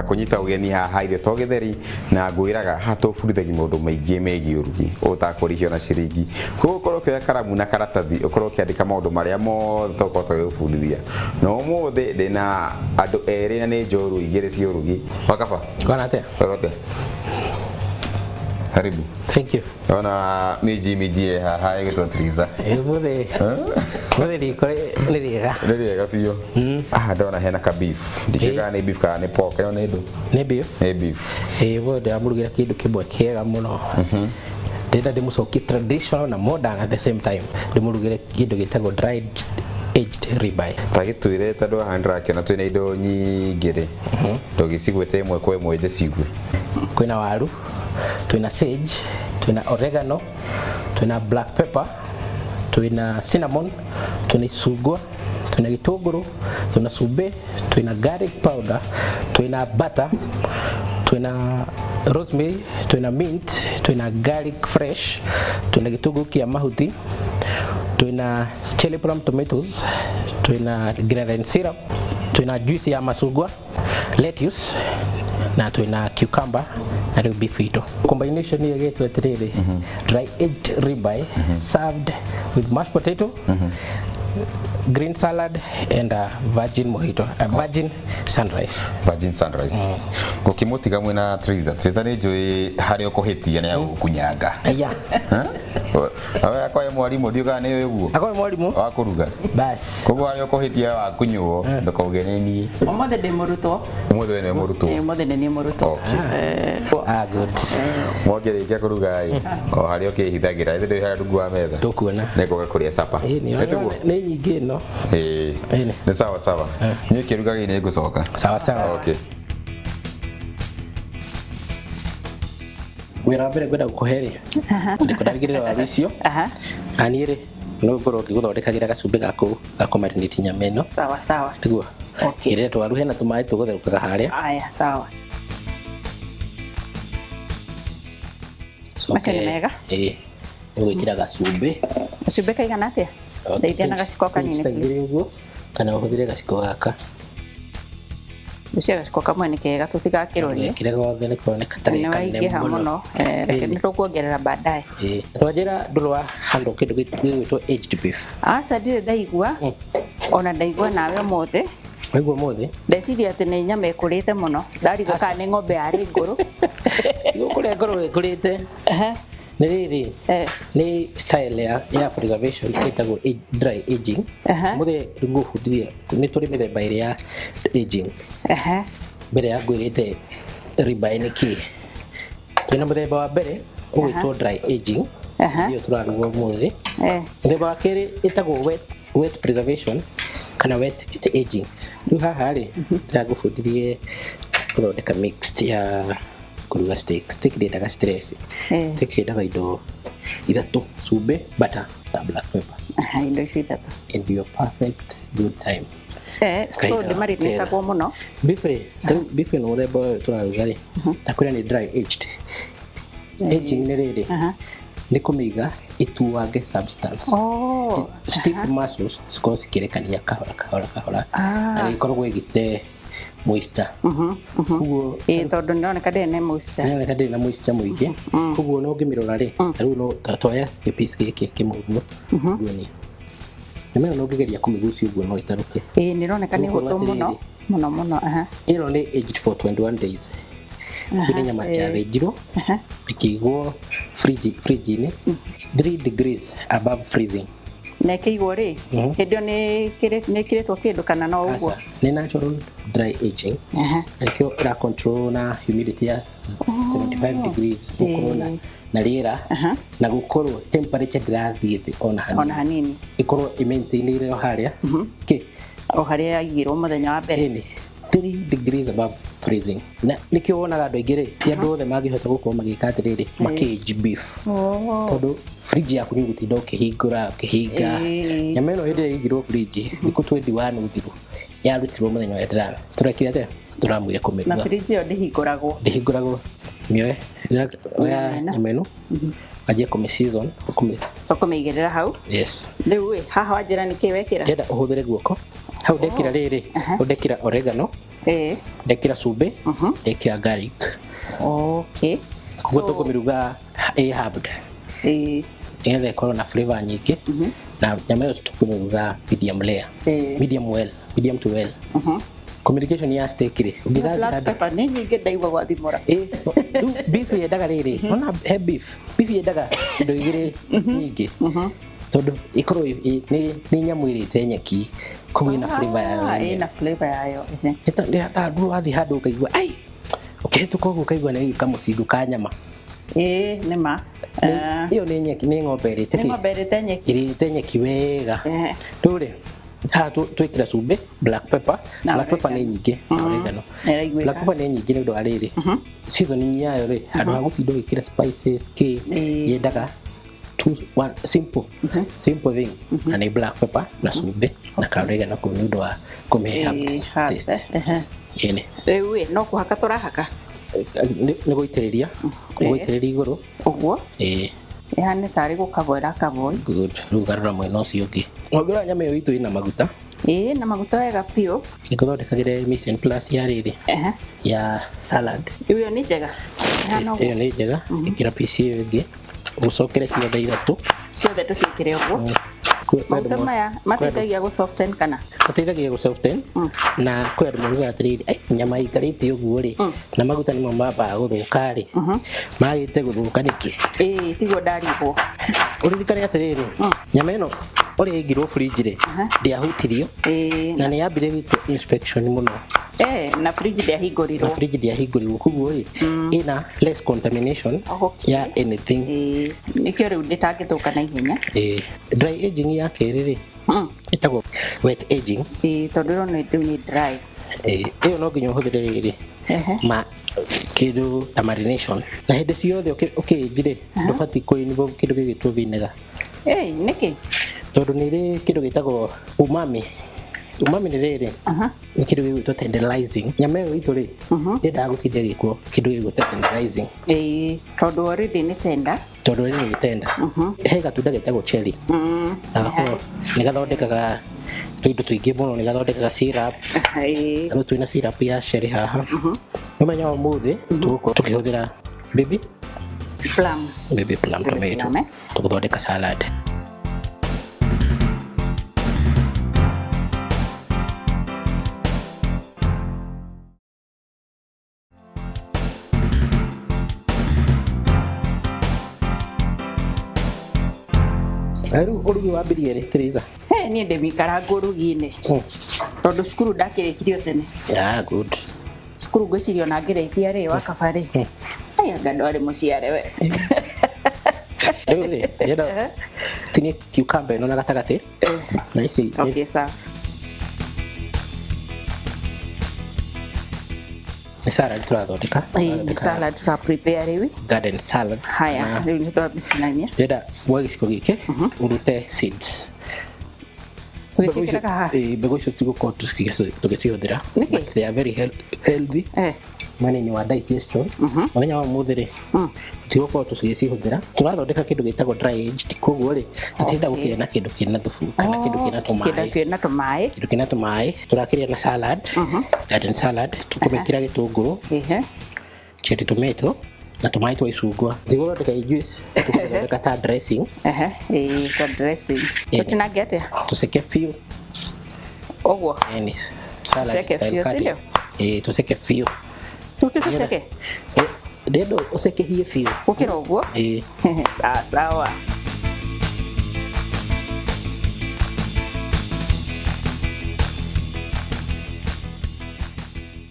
kunyita ugeni haha irio to githeri na ngwiraga hatubundithagia maundu maingi megie urugi utakurihio na ciringi kukorwo kioya karamu na karatathi ukorwo kiandika maundu maria mothe tokoto gukundithia no mothe ndina andu eri na ni njoru igiri cia urugi wakaba Kwanate. Karibu. Thank you. Ona miji haha igitwatiriza. Mothe ni riega biyo. Ndona hena ka beef. Ndikiga ni beef kana ni pork no ni ndu. Ni beef. Ni beef. Wode amurugira kindu kimwe kiega muno. Ndenda ndimucokie traditional na modern at the same time. Ndimurugire kindu gitagwo dried aged ribeye. Tagitwire tondu handra kiona twina indo nyingi ri. Ndugicigwete imwe kwa imwe ndicigwe. Kwina waru, twina sage, twina oregano, twina black pepper, twina cinnamon, twina icungwa, twina gitunguru, twina cumbi, twina garlic powder, twina butter, twina rosemary, twina mint, twina garlic fresh, twina gitunguru kia mahuti, twina cherry plum tomatoes, twina grenadine syrup, twina juice ya macungwa, lettuce na twina cucumber na riu beef ito. Combination hiyo yetu atiriri dry aged ribeye served with mashed potato, green salad and virgin mojito, virgin sunrise. Virgin sunrise. Gukimutiga mwina Triza ni njui hari ukuhitia ni gukunyanga. Aya. Awe akoye mwarimu ndiuga ni uguo. Akoye mwarimu wa kuruga. Bas. Koguo hari ukuhitia wa kunyuo ndakauge ni. Omothe ndi murutwo. Omothe ni murutwo. Omothe ni murutwo. Good. Mwogere kia kuruga ai. O hari ukihithagira ithinde hari rungu wa metha. Tukuona. Neko gakuria sapa. Ni nyingi no. Ni sawa. Ni kiruga ni gucoka. Sawa. Okay. Wira mbere gwenda gukuheria. Ndikunabigirira wa bicio. Anire no ngoro ngiguthondekagira gacumbi gako marinate nyama ino. Sawa. Niguo. Okay. Kire twaru hena tumai tugutherũkaga haria. Aya, sawa. Macani mega. Nigwikira gacumbi. Gacumbi kaigana atia? Ndeithia na gaciko kanini please. Kana uhuthire gaciko gaka. Ucia gaciko kamwe ni kega tutigakironi. Kire gothe ni kuoneka ta gikane muno. Reke nitukuongerera baadaye. Twajira ndurwa handå kä ndå gä aged beef. Aca ndirä ndaigua ona ndaigua nawe mothe. Waigua mothe? Ndeciria atä nä nyama ĩkũrĩte mũno. Ndarigwo kana nĩ ng'ombe yarĩ ngũrũ. Kũrĩa ngũrũ ĩkũrĩte. Nĩ rĩrĩ nĩ style ya preservation ĩtagwo dry aging. Mothe ngũbundithia nĩ tũrĩ mĩthemba ĩrĩ ya aging. Mbere ya ngwĩrĩte ribeye nĩ kĩ. Twĩna mũthemba wa mbere ũgwĩtwo dry aging. Ndio tũraruga ũmũthĩ. Mũthemba wa kerĩ ĩtagwo wet preservation kana wet aging. Rĩu haha rĩ ndĩragũbundithie gũthondeka mixed ya kũruga steak. Steak ndĩendaga stress. Steak yendaga indo ithatũ: cumbĩ, butter na black pepper. Indo icio ithatũ. And your perfect good time. So ndĩmarinĩtagwo mũno. Beef nĩ mũthemba ũyũ tũraruga rĩ ta kwĩra nĩ dry aged. Aging nĩ rĩrĩ nĩ kũmĩiga ĩtuage substance. Stiff muscles cikorwo cikĩrekania kahora na nĩikoragwo ĩgĩte moisture. Koguo tondũ nĩroneka ndĩrĩ na moisture. Nĩroneka ndĩrĩ na moisture mũingĩ. Koguo no ngĩmĩrora rĩ rĩu no twoya gĩpiece gĩkĩ kĩmwe ũguo nguonie. Nyama ĩno no ngĩgeria kũmĩgucia ũguo no ĩtarũke. Nĩroneka nĩ hũthũ mũno. Ĩno nĩ aged for 21 days. Kwĩna nyama yathĩnjirwo ĩkĩigwo fridge-inĩ 3 degrees above freezing. Na ĩkĩigwo rĩ hĩndĩ ĩyo nĩ ĩkĩrĩtwo kĩndũ kana no ũguo? Nĩ natural dry aging. Nĩkĩo ĩra control na humidity ya 75 degrees gũkorwo na rĩera na gũkorwo temperature ndĩrathiĩ thĩ ona hanini. Ĩkorwo ĩ-maintainĩire o harĩa o harĩa yaigirwo mũthenya wa mbere. 3 degrees above freezing. Na nikio wonaga andu aingĩ rĩ ti andu othe mangĩhota gũkorwo magĩka atĩrĩrĩ maki-age beef. Tondũ fridge yaku nĩ ũgũtinda ũkĩhinga. Nyama ĩno hĩndĩ ĩrĩa yaigirwo fridge thikũ 21 ũthiru yarutirwo mũthenya ũrĩa tũrekire atĩa tũramwire kũmĩruga. Na fridge ĩyo ndĩhingũragwo. Mĩoe oya nyama ĩno wanjie kũmĩ-season ũkũmĩigĩrĩra hau. Yes. Rĩu haha wanjĩra nĩkĩ wekĩra? Ndĩrenda ũhũthĩre guoko. Hau ndekĩra rĩrĩ ũndekĩra oregano ndekira cumbĩ ndekira garlic Okay. koguo tũkũmĩruga halved nĩgetha ĩkorwo na flavor nyingĩ na nyama ĩyo tũkũmĩruga medium to well communication ya steak rĩ Black pepper nĩ nyingĩ ndaigua gwathimũra rĩu beef yendaga rĩrĩ ona he beef yendaga indo igĩrĩ nyingĩ tondũ ikorwo nĩ nyamũ ĩrĩte nyeki koguo ĩna flavor yayo ĩna flavor yayo nĩ wathiĩ handũ ũkaigua ai ũkĩhĩtũka ũguo ũkaigua nĩ kamũcingo ka nyama nĩma ĩyo nĩ nyeki nĩ ng'ombe ĩrĩte nyeki wega rĩu rĩ haha twĩkĩra cumbĩ black pepper nĩ nyingĩ na oregano black pepper nĩ nyingĩ nĩ ũndũ wa rĩrĩ seasoning yayo rĩ handũ ha gũtinda ũgĩkĩra spices yendaga one simple thing na nĩ black pepper na cumbĩ na ka oregano kũu nĩ ũndũ wa kũmĩhe taste rĩu no kũhaka tũrahaka nĩ gũitĩrĩria igũrũ ũguo ihane tarĩ gũkavoera kavoi good rĩu garũra mwena ũcio ũngĩ ng'ongerera nyama ĩyo itũ ĩna maguta na maguta wega piũ ngũthondekagĩre mise en place ya rĩrĩ ya salad ĩyo nĩ njega ĩkĩra piece ĩyo ĩngĩ ũcokere ciothe ithatũ ciothe tũciĩkĩre ũguo maguta maya mateithagia gũ soften kana mateithagia gũ soften na kwĩ andũ marugaga atĩrĩrĩ nyama ĩikarĩte ũguo rĩ na maguta nĩmo mambaga gũthũka rĩ magĩte gũthũka nĩkĩ tiguo ndarigwo ũririkane atĩrĩrĩ nyama ĩno ũrĩa ĩigirwo fridge rĩ ndĩahutirio na nĩ yambire gwĩtwo inspection mũno na fridge ndĩahingũrirwo koguo rĩ ĩna less contamination ya anything nĩkĩo rĩu ndĩtangĩthũka na ihenya dry aging ya kerĩ rĩ ĩtagwo wet aging tondũ ĩrona rĩu nĩ dry ĩyo no nginya ũhũthĩre rĩrĩ kĩndũ ta marination na hĩndĩ ciothe ũkĩĩnji rĩ ndũbatiĩ kũinvolve kĩndũ gĩgĩtwo vinegar nĩkĩ tondũ nĩ rĩ kĩndũ gĩtagwo umami nĩ rĩrĩ nĩ kĩndũ gĩgwĩtwo tenderizing nyama ĩyo itũ rĩ yendaga gũtinda gĩkwo kĩndũ gĩgwĩtwo tenderizing tondũ already nĩ tender he gatunda getagwo cherry nĩ gathondekaga tũindo tũingĩ mũno nĩ gathondekaga syrup rĩu twĩna syrup ya cherry haha ũmenya ũmũthĩ tũgũkorwo tũkĩhũthĩra baby plum tomato tũgũthondeka salad rĩu ũrugi wambĩrĩrie rĩ Teresa niĩ ndĩmĩikaranga ũrugi-inĩ tondũ cukuru ndakĩrĩkirio tene good cukuru ngwĩciria ona ngĩrĩkia rĩ wa kaba rĩ anga ndwarĩ mũciare we rĩu rĩ ndĩrenda tinie cucumber ĩno na gatagatĩ na ici nĩ salad tũrathondeka nĩ salad tũra prepare rĩu garden salad haya rĩu nĩ tũrabitinania ndĩrenda woe gĩciko gĩkĩ ũrute seeds tũgĩciĩkĩraga haha mbegũ icio tũgũkorwo tũgĩcihũthĩra they are very healthy mwena-inĩ wa digestion mũthenya wa ũmũthĩ rĩ tũtigũkorwo tũgĩcihũthĩra tũrathondeka kĩndũ gĩtagwo dry aged koguo rĩ tũtirenda gũkĩrĩa na kĩndũ kĩna thubu kana kĩndũ kĩna tũmaĩ tũrakĩrĩa na salad garden salad tũkũmĩkĩra gĩtũngũrũ cherry tomato na tũmaĩ twa icungwa tũgũthondeka juice tũgũthondeka ta dressing tũtinangia atĩa tũceke biũ ũguo salad style cutting tũceke biũ tũceke ndĩrenda ũcekehie biũ gũkĩra ũguo sawa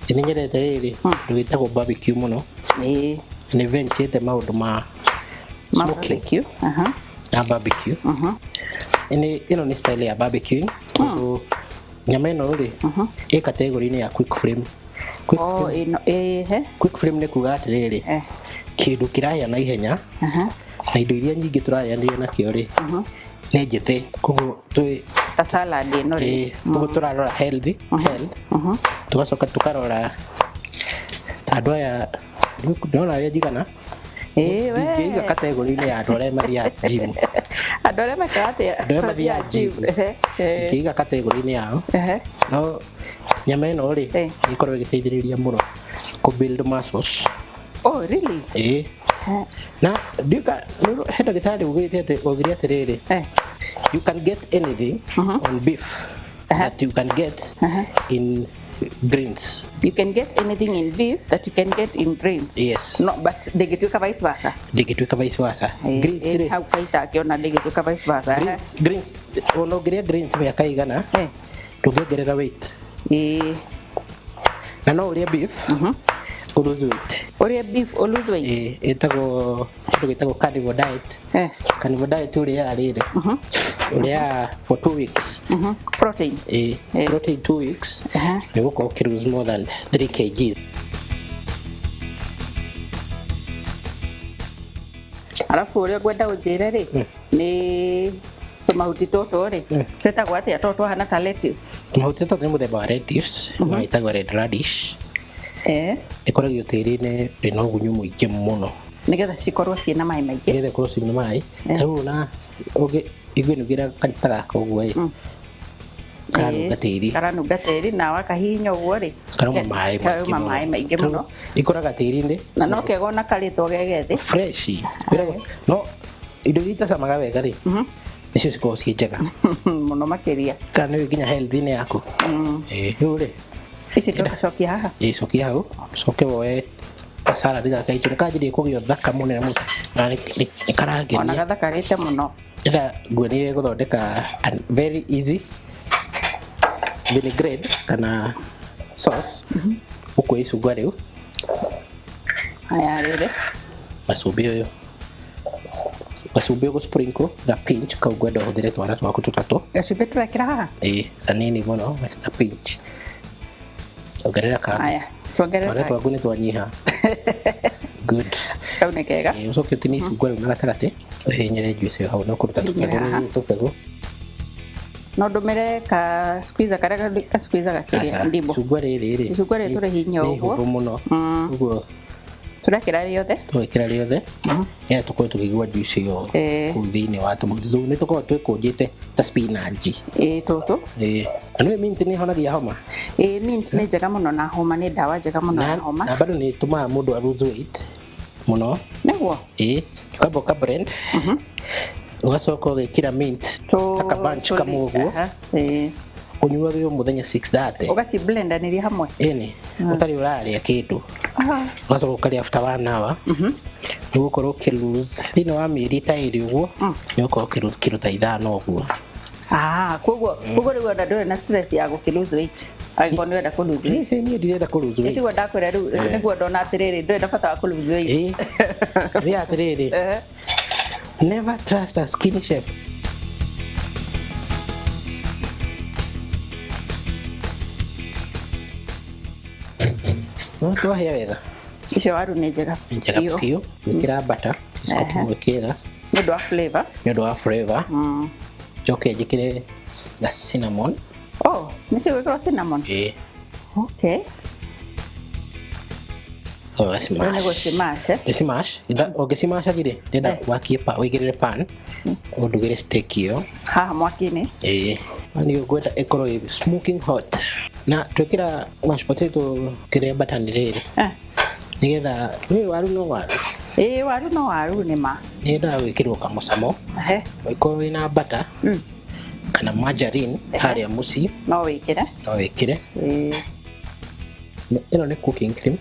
nĩ nyendete rĩrĩ ndũ wĩtagwo barbecue mũno nĩ venture maũndũ ma barbecue na barbecue ĩno nĩ style ya barbecue nyama ĩno rĩ ĩ category-inĩ ya quick flame quick flame nĩ kuga atĩrĩrĩ kĩndũ kĩrahĩa na ihenya na indo iria nyingĩ tũrarĩanĩria nakĩo rĩ nĩ njĩthĩ koguo twĩ ta salad ĩno rĩ koguo tũrarora health tũgacoka tũkarora andũ aya ndĩrona arĩa njigana ingĩiga kategori-inĩ ya andũ arĩa mathiaga gym andũ arĩa mathiaga gym ingĩiga kategori-inĩ yao no nyama ĩno rĩ ĩkoragwo ĩgĩteithĩrĩria mũno ku build muscles. Oh really? Na ndika he ndagĩtarĩ ugire atĩrĩrĩ, you can get anything on beef that you can get in greens. You can get anything in beef that you can get in greens. Yes. No, but ndĩgĩtuĩka vice versa. Ndĩgĩtuĩka vice versa. Greens rĩ hau kaita akĩona ndĩgĩtuĩka vice versa. Greens onongeria greens mĩaka igana ndũngĩongerera weight. Na no ũrĩa beef lose weight. Ũrĩa beef lose weight. Ĩtagwo carnivore diet. Carnivore diet ũrĩa rĩrĩ ũrĩa for 2 weeks. Protein. Protein 2 weeks. Nĩgũkorwo ũkĩ-lose more than 3 kg. Alafu ũrĩa ngwenda ũnjĩre rĩ nĩ tũmahuti tũtũ rĩ twĩtagwo atĩa tũtũ hana ta lettuce. Tũmahuti tũtũ nĩ mũthemba wa lettuce na ĩtagwo red radish. Ĩkoragio tĩĩri-inĩ wĩna ũgunyu mũingĩ mũno nĩgetha cikorwo ciĩna maĩ maingĩ. Nĩgetha ikorwo ciĩna maĩ. Tarĩu na iguĩnugĩra ta gaka ũguo ĩ karanunga tĩĩri na wakahihinya ũguo rĩ karauma maĩ maingĩ mũno. Ikoraga tĩĩri-inĩ na no kega ona karĩtwo gegethĩ fresh. No indo iria itacamaga wega rĩ nicio cikoragwo ciĩ njega mũno makĩria kana nĩ nginya health-inĩ yaku. Rĩu rĩ ici tũgacokia haha. Cokia hau coke woe salad gaka itu nĩkanjirie kũgĩa thaka mũnene mũno na nĩ karangenia ona gathakarĩte mũno. Ĩra nguonire gũthondeka very easy vinaigrette kana sauce. Ũkuoya icungwa rĩu haya rĩrĩ macumbĩ ũgũ sprinkle ga pinch kau ngwenda ũhũthĩre twana twaku tũtatũ. Gacumbĩ tũrekĩra haha kanini mũno ga pinch. Ongerera haya tuongerera twaku nĩ twanyiha. Good. Kau nĩ kega. Ũcoke ũtinie icungwa rĩu na gatagatĩ ũhihinyĩre juice ĩyo hau na kũruta tũbegũ. No ndũmĩre ka squeezer karĩa ka squeezer gakĩrĩa ndimbo. Icungwa rĩrĩ tũrĩhihinya ũguo mũno ũguo turekĩra rĩothe ya tũkorwo tũkĩigua juice ĩyo kũu thĩinĩ wa tũmahuti tũu nĩ tũkoragwo twĩkũnjĩte ta spinach tũtũ. Na nĩ mint nĩ ĩhonagia homa. Mint nĩ njega mũno na homa, nĩ ndawa njega mũno na homa na bado nĩ ĩtũmaga mũndũ lose weight mũno. Nĩguo ũkamba ũkablend ũgacoka ũgekĩra mint ta bunch kamwe ũguo ũnyuagĩrwo mũthenya 6:30 ũgaciblendanĩria hamwe ũtarĩ ũrarĩa kĩndũ. Ũgacoka ũkarĩa after 1 hour nĩgũkorwo ũkĩ-lose thĩinĩ wa mĩeri ta ĩrĩ ũguo nĩũkorwo ũkĩ-lose kilo ta 5 ũguo. Koguo rĩu ona ndũrĩ na stress ya gũkĩ-lose weight angĩkorwo nĩũrenda kũ-lose weight. Niĩ ndirenda kũ-lose weight. Tiguo ndakwĩra rĩu nĩguo ndona atĩrĩrĩ ndũrĩ na bata wa kũ-lose weight. Rĩa atĩrĩrĩ never trust a skinny chef. No twahĩa wega. Icio waru nĩ njega biũ. Gwĩkĩra butter gwĩkĩra nĩ ũndũ wa flavor. Njoke njĩkĩre ga cinnamon. Nĩcio gwĩkĩrwo cinnamon? Okay. Smash. Ũngĩcimash gire ndenda wakie wĩigĩrĩre pan ũndugĩre steak ĩyo haha mwaki-inĩ. Nĩ ũkwenda ĩkorwo ĩ smoking hot na twĩkĩra mashed potato kĩrĩa batani rĩrĩ nĩgetha waru no waru nĩ ma nĩendaga gwĩkĩrwo kamũcamo. Ũkorwo wĩna butter kana margarine harĩa mũciĩ no wĩkĩre. Ĩno nĩ cooking cream.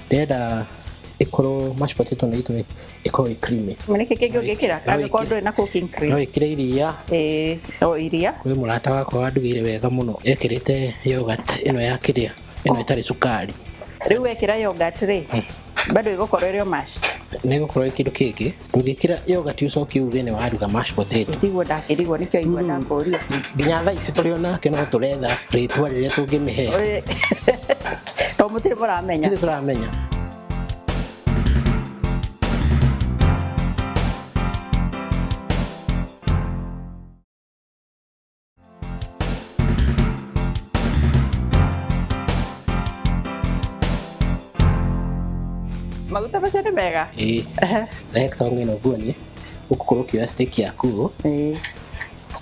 Ndĩrenda ĩkorwo mashed potato na itũ ĩkorwo ĩ creamy. Nĩkĩ kĩngĩ ũngĩkĩra angĩkorwo ndũrĩ na cooking cream? No ĩkĩre iria. Iria. Kwĩ mũrata wakwa wandugĩire wega mũno ekĩrĩte yogurt ĩno ya kĩrĩa ĩno ĩtarĩ cukari. Rĩu wekĩra yogurt rĩ bado ĩgũkorwo ĩrĩ mashed. Nĩ ĩgũkorwo kĩndũ kĩngĩ ũngĩkĩra yogurt ũcokie ũũ thĩinĩ wa ruga mashed potato. Tiguo ndakĩrigwo nĩkĩo igua ndakũria. Nginya thaa ici tũrĩ onake no tũretha rĩtwa rĩrĩa tũngĩmĩhe. To mũtirĩ mũramenya. Maguta macio nĩ mega. Reka ong'eno guoni ũgũkorwo ũkĩoya steak yaku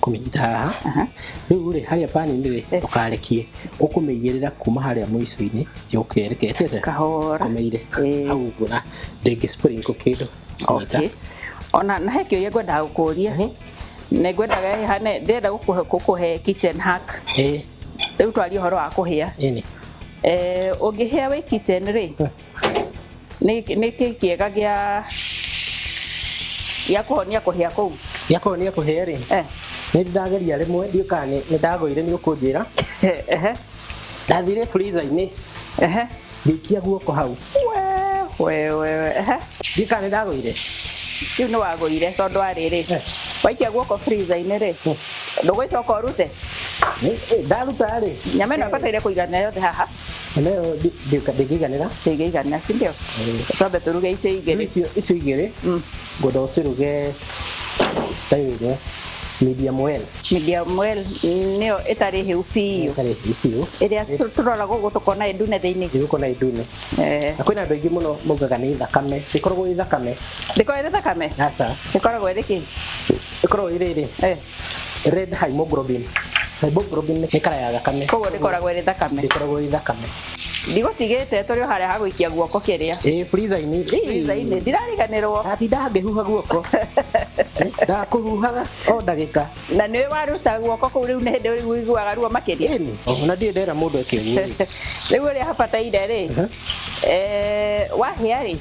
kũmĩnyita haha rĩu rĩ harĩa pani-inĩ rĩ ndũkarekie ũkũmĩigĩrĩra kuma harĩa mũico-inĩ ũkerekete kahora ũmeire hau ũguo na ndĩngĩ sprinkle kĩndũ okay ona na he kĩũria ngwendaga gũkũria nĩ ngwendaga hane ndĩrenda gũkũhe kitchen hack rĩu twaria ũhoro wa kũhĩa ũngĩhĩa wĩ kitchen rĩ nĩ kĩega gĩa kũhonia kũhĩa kũu gĩa kũhonia kũhĩa rĩ nĩ ndageria rĩmwe ndiũka nĩ ndagũire nĩ ũkũnjĩra ndathire freezer-inĩ ngĩikia guoko hau ndiũka nĩ ndagũire rĩu nĩ wagũire tondũ wa rĩrĩ waikia guoko freezer-inĩ rĩ ndũgũicoka ũrute ndaruta rĩ nyama ĩno ĩbataire kũigana yothe haha Leo ndĩngĩiganĩra ndĩngĩigana si ndio twambe tũruge icio igĩrĩ ngwenda ũciruge style ĩrĩa medium well nĩyo ĩtarĩ hĩu biũ ĩrĩa tũrora gũkũ tũkona ĩndune thĩinĩ ĩgũkona ĩndune na kwĩna andũ aingĩ mũno maugaga nĩ thakame ĩkoragwo ĩ thakame ndĩkoragwo ĩ thakame aca ĩkoragwo ĩrĩ kĩ ĩkoragwo ĩrĩ red hemoglobin nĩ kara ya thakame koguo ndĩkoragwo ĩrĩ thakame ndigũtigĩte tũrĩ o harĩa ha gũikia guoko kĩrĩa freezer-inĩ ndirariganĩrwo ndatinda ngĩhuha guoko ndakũhuhaga o ndagĩka na nĩ waruta guoko kũu rĩu nĩ hĩndĩ rĩu ũiguaga ruo makĩria na ndirĩ ndera mũndũ eke ũguo rĩu ũrĩa habataire rĩ wahĩa rĩ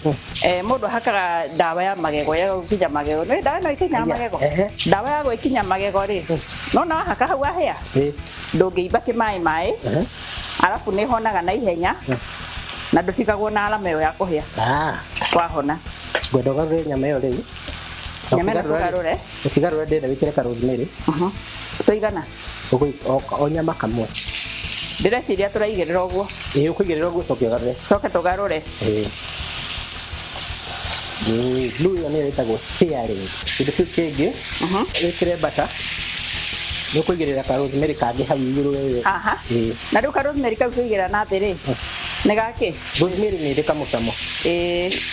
mũndũ ahakaga ndawa ya magego ya gũkinya magego nĩ ndawa ĩno ĩkinyaga magego ndawa ya gwĩkinya magego rĩ nona wahaka hau wahĩa ndũngĩimba kĩmaĩ alafu nĩ honaga na ihenya na ndũtigagwo na alama ĩyo ya kũhĩa wahona ngwenda ũgarũre nyama ĩyo rĩu nyama ĩno tũgarũre ũtigarũre ndĩrenda wĩkĩre ka rosemary tũigana o nyama kamwe ndĩreciria tũraigĩrĩra ũguo ũkũigĩrĩra ũguo coke ũgarũre tũgarũre blue ĩyo nĩyo ĩtagwo searing kĩndũ kĩu kĩngĩ wĩkĩre butter nĩ ũkũigĩrĩra ka rosemary kangĩ hau igũrũ na rĩu ka rosemary kau kũigĩrĩra na thĩ rĩ nĩ gakĩ rosemary nĩ ĩrĩ kamũcamo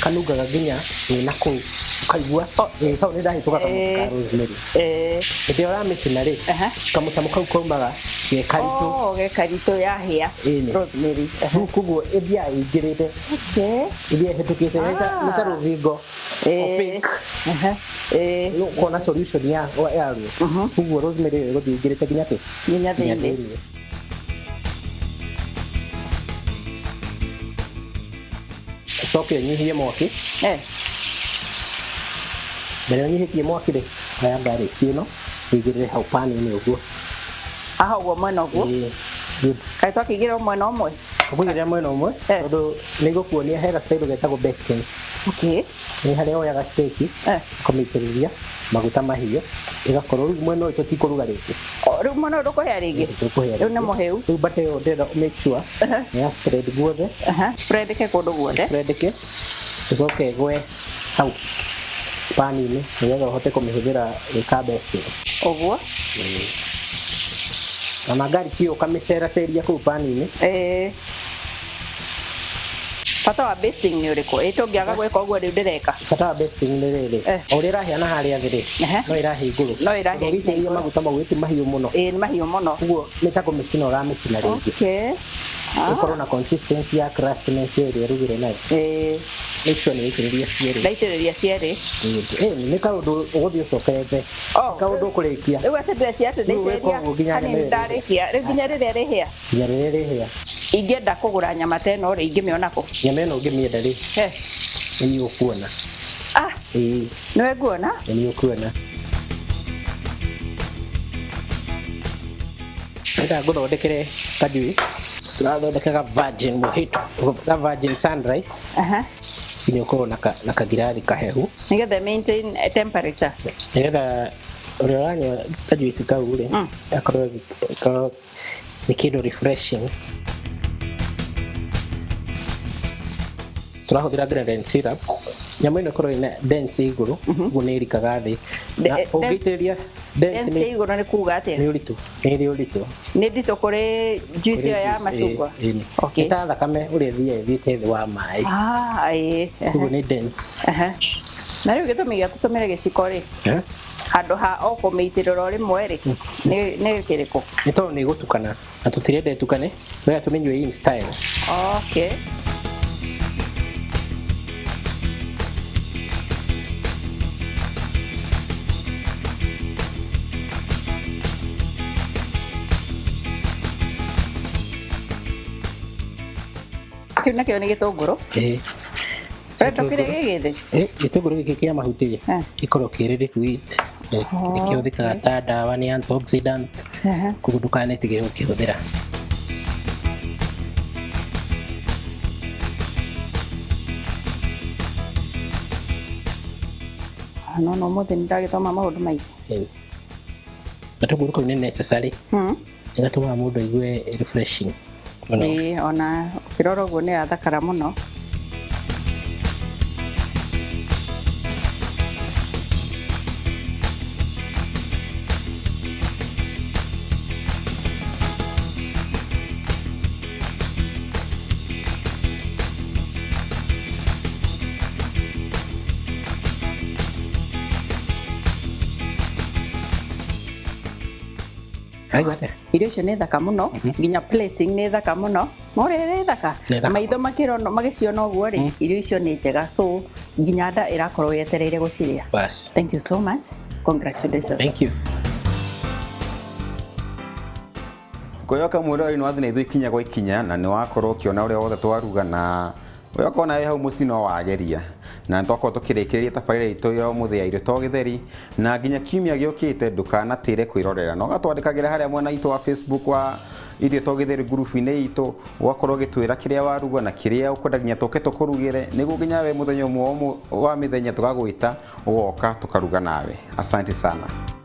kanungaga nginya na kũu ukaigua hau nĩ ndahĩtũka kamũcamo ka rosemary hĩndĩ ĩyo ũramĩcina rĩ kamũcamo kau kaumaga ge karitũ yahĩa rosemary rĩu koguo ĩthiaga ĩingĩrĩte ĩthiaga ĩhĩtũkĩte nĩ ta rũthingo ũkona solution yaruo koguo rosemary ĩyo ĩgũthiĩ ĩingĩrĩte nginya thĩinĩ coke ũnyihie mwaki mbere ũnyihĩtie mwaki rĩ oya ngarĩki ĩno ũigĩrĩre hau pani-inĩ ũguo ũguo mwena ũguo kaĩ twakĩigĩrĩra mwena ũmwe ũkũigĩrĩra mwena ũmwe tondũ nĩ gũkuonia he gastailo getagwo basting nĩ harĩa woyaga steak ũkamĩitĩrĩria maguta mahiũ ĩgakorwo rĩu mwena ũyũ tũtikũruga rĩngĩ rĩu mwena ũyũ ndũkũhĩa rĩngĩ rĩu nĩ mũhĩu rĩu butter ĩyo ndĩrenda make sure nĩ ya spread guothe spread ke kũndũ guothe ũcoke ĩgwe hau pani-inĩ nĩgetha ũhote kũmĩhũthĩra gwĩka basting ũguo na mangariki ĩyo ũkamĩceraceria kũu pani-inĩ bata wa basting nĩ ũrĩkũ tũngĩaga gwĩka ũguo rĩu ndĩreka bata wa basting nĩ rĩrĩ o ũrĩa ĩrahĩa na harĩa thĩ rĩ no ĩrahĩa igũrũ ũgĩitĩrĩria maguta mau ti mahiũ mũno nĩ mahiũ mũno ũguo nĩ ta kũmĩcina ũramĩcina rĩngĩ ũkorwo na consistency ya crustiness ĩrĩa ĩrugire nayo make sure nĩ waitĩrĩria cierĩ nĩ kaũndũ ũgũthiĩ ũcokerete kaũndũ ũkũrĩkia rĩu atĩ ndĩreciria atĩ ndaitĩrĩria hanini ndarĩkia rĩu nginya rĩrĩa rĩhĩa ingĩenda kũgũra nyama ta ĩno rĩ ingĩmĩona kũ nyama ĩno ũngĩmĩenda rĩ nĩ ũkuona nĩwe nguona nĩ ũkuona nĩnda ngũthondekere ka juice tũrathondekaga virgin mojito ka virgin sunrise nĩ ũkorwo na kagirathi kahehu nĩgetha maintain temperature nĩgetha ũrĩa ũranyua ka juice kau rĩ akorwo nĩ kĩndũ refreshing tũrahũthĩra granulated syrup nyamũ ĩno ĩkorwo ĩna dense igũrũ ũguo nĩ ĩrikaga thĩ na ũngĩitĩrĩria dense igũrũ nĩ kuuga atĩa nĩ ũritũ nĩ ũritũ nĩ nditũ kũrĩ juice ĩyo ya macungwa nĩ ta thakame ũrĩa ĩthiaga ĩthiĩte thĩ wa maĩ ũguo nĩ dense na rĩu gĩtũmi gĩa tũtũmĩre gĩciko rĩ handå ha o kå mä itä rä ra rimwe rä nä kä rä kå nä tondå nä gå tukana na tå tirenda tukane wega tå menyue in style. okay. Kä u nakä nä gä tå ngå rå renda kä rä a gä gä thä gä tå ngå rå gä kä kä mahutä gä korwo kä rä nä kä hå thä kaga ta ndawa nä antioxidant koguo ndũkanetigĩre gũkĩhũthĩra. no må thä nä ndagä thoma maå ndå maingä gatũngũrũ kau nĩ necessary nĩ gatũmaga mũndũ aigue refreshing ĩĩ ona ũkĩrora ũguo nĩ yathakara mũno. Irio icio nĩ thaka mũno nginya plating nĩ thaka mũno no rĩ thaka maitho magĩciona ũguo rĩ irio icio nĩ njega so nginya nda ĩrakorwo yetereire gũcirĩa. Thank you so much, congratulations. Thank you. Koyoka mwĩrori nĩ wathiĩ na ithuĩ ikinya gwa ikinya na nĩ wakorwo ũkĩona ũrĩa wothe twaruga na Oyoka na hau mũciĩ no wageria na twakorwo tũkĩrĩkĩrĩria tabarĩra itũ ya mũthĩ ya irio to gĩtheri na nginya kiumia gĩũkĩte ndũkanatĩre kwĩrorera no gatwandĩkagĩra harĩa mwena itũ wa Facebook wa irio to gĩtheri group-inĩ itũ ũgakorwo ũgĩtwĩra kĩrĩa waruga na kĩrĩa ũkwenda nginya tũke tũkũrugĩre nĩguo nginya we mũthenya ũmwe wa mĩthenya tũgagwĩta ũgoka tũkaruga nawe. Asante sana.